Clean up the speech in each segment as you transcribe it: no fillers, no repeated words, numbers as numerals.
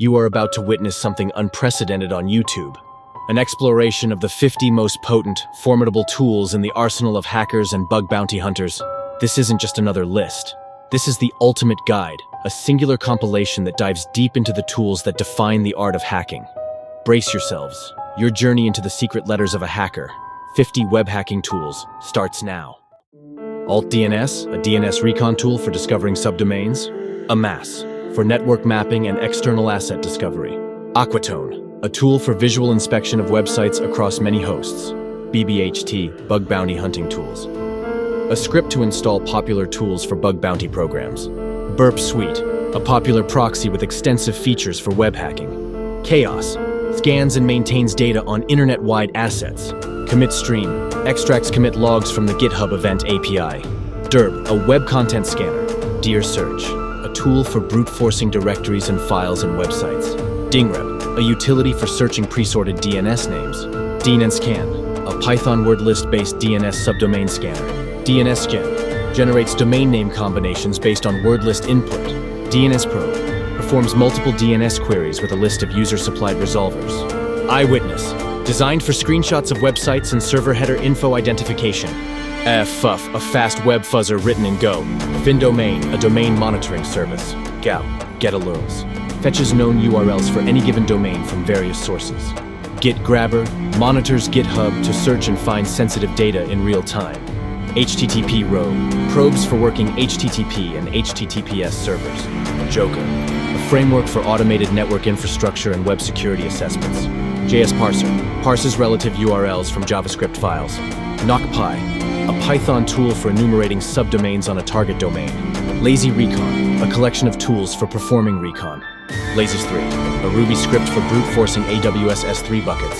You are about to witness something unprecedented on YouTube. An exploration of the 50 most potent, formidable tools in the arsenal of hackers and bug bounty hunters. This isn't just another list. This is the ultimate guide, a singular compilation that dives deep into the tools that define the art of hacking. Brace yourselves. Your journey into the secret letters of a hacker, 50 web hacking tools, starts now. AltDNS, a DNS recon tool for discovering subdomains. Amass, for network mapping and external asset discovery. Aquatone, a tool for visual inspection of websites across many hosts. BBHT, bug bounty hunting tools. A script to install popular tools for bug bounty programs. Burp Suite, a popular proxy with extensive features for web hacking. Chaos, scans and maintains data on internet-wide assets. Commit Stream, extracts commit logs from the GitHub event API. Derb, a web content scanner. Dear Search, a tool for brute-forcing directories and files and websites. Dingrep, a utility for searching pre-sorted DNS names. DNSCan, a Python word list-based DNS subdomain scanner. DNSGen, generates domain name combinations based on word list input. DNSProbe, performs multiple DNS queries with a list of user-supplied resolvers. Eyewitness, designed for screenshots of websites and server header info identification. FUF, a fast web fuzzer written in Go. FinDomain, a domain monitoring service. GAU, get-alerts, fetches known URLs for any given domain from various sources. GitGrabber, monitors GitHub to search and find sensitive data in real time. HTTP Rogue, probes for working HTTP and HTTPS servers. Joker, a framework for automated network infrastructure and web security assessments. JS Parser, parses relative URLs from JavaScript files. NocPy, a Python tool for enumerating subdomains on a target domain. Lazy Recon, a collection of tools for performing recon. Lasers3, a Ruby script for brute-forcing AWS S3 buckets.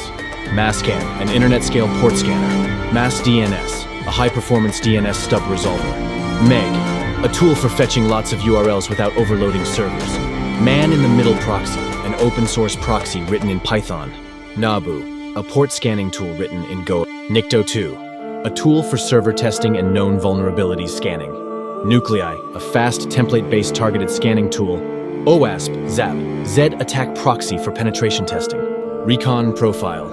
Masscan, an internet-scale port scanner. MassDNS, a high-performance DNS stub resolver. Meg, a tool for fetching lots of URLs without overloading servers. Man-in-the-middle proxy, an open-source proxy written in Python. Nabu, a port scanning tool written in Go. Nikto2, a tool for server testing and known vulnerabilities scanning. Nuclei, a fast template-based targeted scanning tool. OWASP, ZAP, Z-Attack proxy for penetration testing. Recon Profile,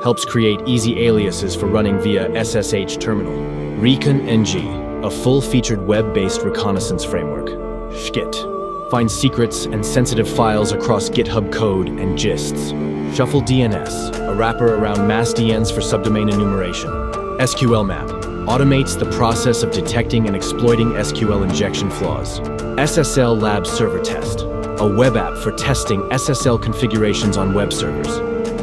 helps create easy aliases for running via SSH terminal. ReconNG, a full-featured web-based reconnaissance framework. Schkit, finds secrets and sensitive files across GitHub code and gists. ShuffleDNS, a wrapper around MassDNs for subdomain enumeration. SQLMap, automates the process of detecting and exploiting SQL injection flaws. SSL Lab Server Test, a web app for testing SSL configurations on web servers.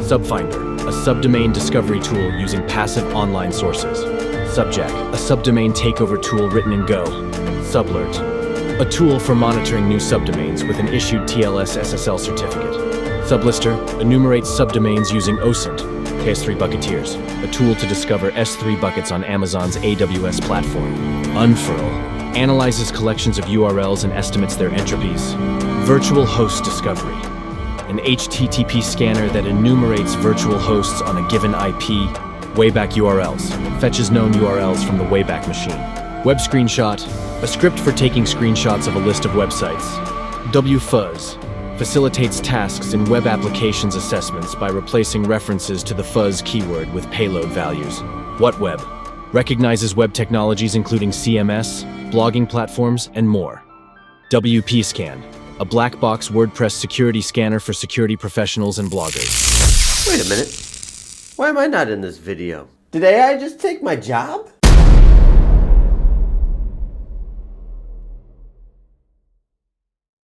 Subfinder, a subdomain discovery tool using passive online sources. Subject, a subdomain takeover tool written in Go. Sublert, a tool for monitoring new subdomains with an issued TLS SSL certificate. Sublister, enumerates subdomains using OSINT. KS3 Bucketeers, a tool to discover S3 buckets on Amazon's AWS platform. Unfurl, analyzes collections of URLs and estimates their entropies. Virtual Host Discovery, an HTTP scanner that enumerates virtual hosts on a given IP. Wayback URLs, fetches known URLs from the Wayback Machine. Web Screenshot, a script for taking screenshots of a list of websites. WFuzz, facilitates tasks in web applications assessments by replacing references to the fuzz keyword with payload values. WhatWeb, recognizes web technologies including CMS, blogging platforms, and more. WPScan, a black box WordPress security scanner for security professionals and bloggers. Wait a minute. Why am I not in this video? Did AI just take my job?